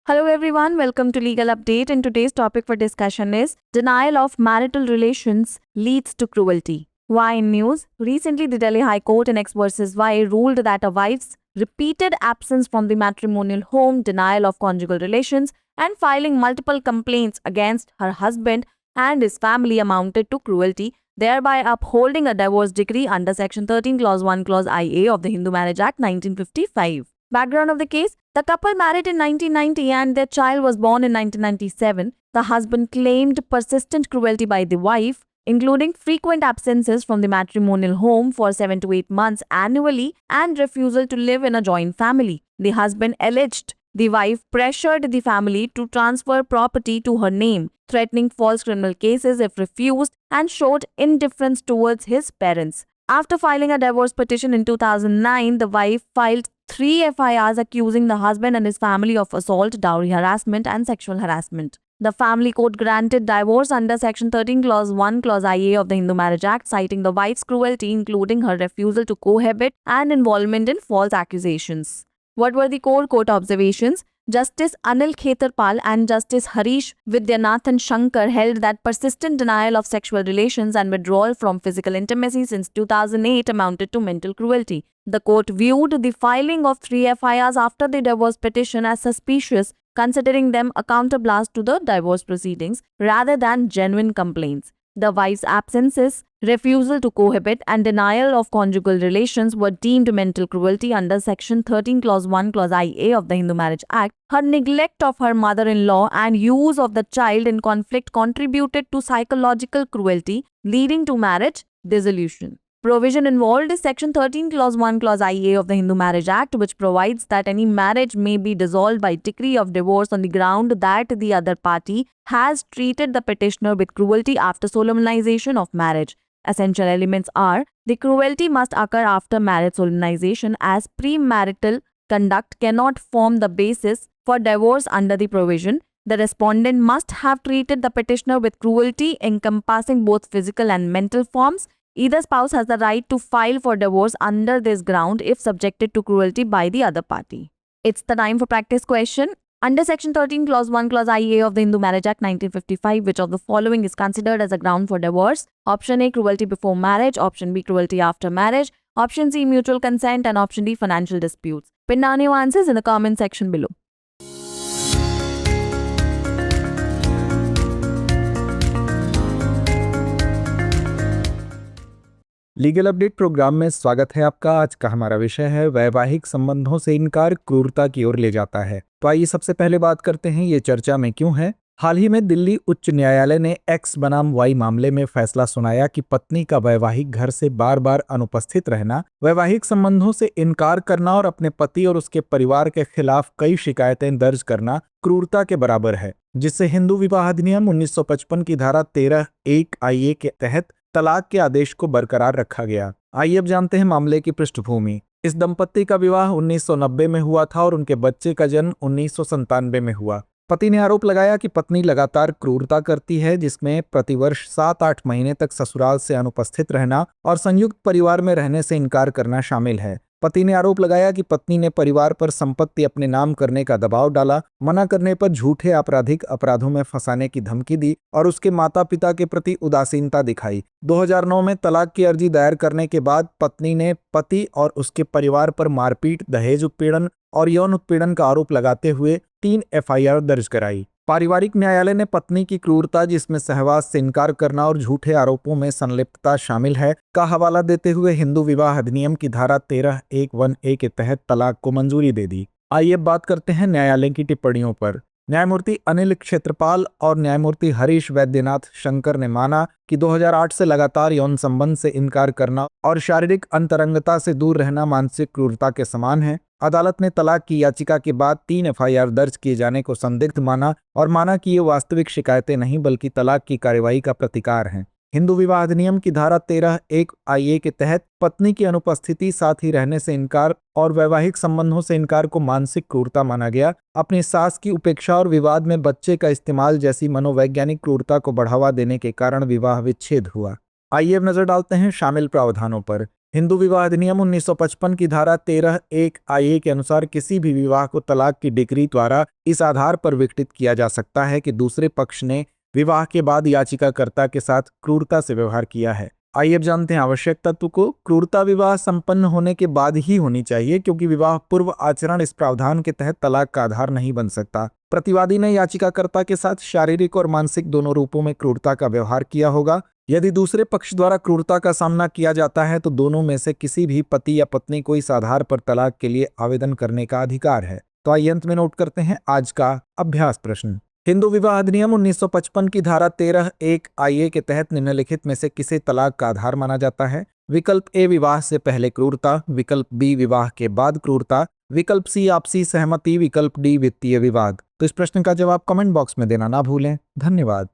Hello everyone, welcome to Legal Update, and today's topic for discussion is Denial of Marital Relations Leads to Cruelty. Why in news? Recently, the Delhi High Court in X versus Y ruled that a wife's repeated absence from the matrimonial home, denial of conjugal relations, and filing multiple complaints against her husband and his family amounted to cruelty, thereby upholding a divorce decree under Section 13 Clause 1 Clause IA of the Hindu Marriage Act 1955. Background of the case: the couple married in 1990 and their child was born in 1997. The husband claimed persistent cruelty by the wife, including frequent absences from the matrimonial home for 7 to 8 months annually and refusal to live in a joint family. The husband alleged the wife pressured the family to transfer property to her name, threatening false criminal cases if refused, and showed indifference towards his parents. After filing a divorce petition in 2009, the wife filed 3 FIRs accusing the husband and his family of assault, dowry harassment, and sexual harassment. The family court granted divorce under Section 13 Clause 1 Clause IA of the Hindu Marriage Act, citing the wife's cruelty, including her refusal to cohabit and involvement in false accusations. What were the core court observations? Justice Anil Khetarpal and Justice Harish Vidyanathan Shankar held that persistent denial of sexual relations and withdrawal from physical intimacy since 2008 amounted to mental cruelty. The court viewed the filing of 3 FIRs after the divorce petition as suspicious, considering them a counterblast to the divorce proceedings rather than genuine complaints. The wife's absences, refusal to cohabit, and denial of conjugal relations were deemed mental cruelty under Section 13 Clause 1 Clause IA of the Hindu Marriage Act. Her neglect of her mother-in-law and use of the child in conflict contributed to psychological cruelty, leading to marriage dissolution. Provision involved is Section 13 Clause 1 Clause IA of the Hindu Marriage Act, which provides that any marriage may be dissolved by decree of divorce on the ground that the other party has treated the petitioner with cruelty after solemnization of marriage. Essential elements are: the cruelty must occur after marriage solemnization, as premarital conduct cannot form the basis for divorce under the provision. The respondent must have treated the petitioner with cruelty encompassing both physical and mental forms. Either spouse has the right to file for divorce under this ground if subjected to cruelty by the other party. It's the time for practice question. Under Section 13 Clause 1 Clause IA of the Hindu Marriage Act 1955, which of the following is considered as a ground for divorce? Option A, cruelty before marriage. Option B, cruelty after marriage. Option C, mutual consent. And option D, financial disputes. Pin down your answers in the comment section below. Legal update program में स्वागत है आपका। आज का हमारा विषय है वैवाहिक संबंधों से इनकार क्रूरता की ओर ले जाता है। तो आइए सबसे पहले बात करते हैं ये चर्चा में क्यों है। हाल ही में दिल्ली उच्च न्यायालय ने एक्स बनाम वाई मामले में फैसला सुनाया कि पत्नी का वैवाहिक घर से बार बार अनुपस्थित रहना, वैवाहिक संबंधों से इनकार करना और अपने पति और उसके परिवार के खिलाफ कई शिकायतें दर्ज करना क्रूरता के बराबर है, जिससे हिंदू विवाह अधिनियम 1955 की धारा 13(1) IA के तहत तलाक के आदेश को बरकरार रखा गया। आइए अब जानते हैं मामले की पृष्ठभूमि। इस दंपत्ति का विवाह 1990 में हुआ था और उनके बच्चे का जन्म 1997 में हुआ। पति ने आरोप लगाया कि पत्नी लगातार क्रूरता करती है, जिसमें प्रतिवर्ष 7-8 महीने तक ससुराल से अनुपस्थित रहना और संयुक्त परिवार में रहने से इनकार करना शामिल है। पति ने आरोप लगाया कि पत्नी ने परिवार पर संपत्ति अपने नाम करने का दबाव डाला, मना करने पर झूठे आपराधिक अपराधों में फंसाने की धमकी दी और उसके माता पिता के प्रति उदासीनता दिखाई। 2009 में तलाक की अर्जी दायर करने के बाद पत्नी ने पति और उसके परिवार पर मारपीट, दहेज उत्पीड़न और यौन उत्पीड़न का आरोप लगाते हुए 3 FIR दर्ज कराई। पारिवारिक न्यायालय ने पत्नी की क्रूरता, जिसमें सहवास से इनकार करना और झूठे आरोपों में संलिप्तता शामिल है, का हवाला देते हुए हिंदू विवाह अधिनियम की धारा 13(1)(1) के तहत तलाक को मंजूरी दे दी। आइए अब बात करते हैं न्यायालय की टिप्पणियों पर। न्यायमूर्ति अनिल क्षेत्रपाल और न्यायमूर्ति हरीश वैद्यनाथ शंकर ने माना कि 2008 से लगातार यौन संबंध से इनकार करना और शारीरिक अंतरंगता से दूर रहना मानसिक क्रूरता के समान है। अदालत ने तलाक की याचिका के बाद 3 FIR दर्ज किए जाने को संदिग्ध माना और माना कि ये वास्तविक शिकायतें नहीं बल्कि तलाक की कार्यवाही का प्रतिकार हैं। हिंदू विवाह अधिनियम की धारा 13(1) IA के तहत पत्नी की अनुपस्थिति, साथ ही रहने से इनकार और वैवाहिक संबंधों से इनकार को मानसिक क्रूरता माना गया। अपनी सास की उपेक्षा और विवाद में बच्चे का इस्तेमाल जैसी मनोवैज्ञानिक क्रूरता को बढ़ावा देने के कारण विवाह विच्छेद हुआ। आइए अब नजर डालते हैं शामिल प्रावधानों पर। हिंदू विवाह अधिनियम 1955 की धारा 13(1) IA के अनुसार किसी भी विवाह को तलाक की डिक्री द्वारा इस आधार पर विघटित किया जा सकता है कि दूसरे पक्ष ने विवाह के बाद याचिकाकर्ता के साथ क्रूरता से व्यवहार किया है। आइए अब जानते हैं आवश्यक तत्व को। क्रूरता विवाह संपन्न होने के बाद ही होनी चाहिए, क्योंकि विवाह पूर्व आचरण इस प्रावधान के तहत तलाक का आधार नहीं बन सकता। प्रतिवादी ने याचिकाकर्ता के साथ शारीरिक और मानसिक दोनों रूपों में क्रूरता का व्यवहार किया होगा। यदि दूसरे पक्ष द्वारा क्रूरता का सामना किया जाता है तो दोनों में से किसी भी पति या पत्नी को इस आधार पर तलाक के लिए आवेदन करने का अधिकार है। तो आइए अंत में नोट करते हैं आज का अभ्यास प्रश्न। हिंदू विवाह अधिनियम 1955 की धारा 13(1) IA के तहत निम्नलिखित में से किसे तलाक का आधार माना जाता है? विकल्प ए विवाह से पहले क्रूरता, विकल्प बी विवाह के बाद क्रूरता, विकल्प सी आपसी सहमति, विकल्प डी वित्तीय विवाद। तो इस प्रश्न का जवाब कमेंट बॉक्स में देना ना भूलें। धन्यवाद।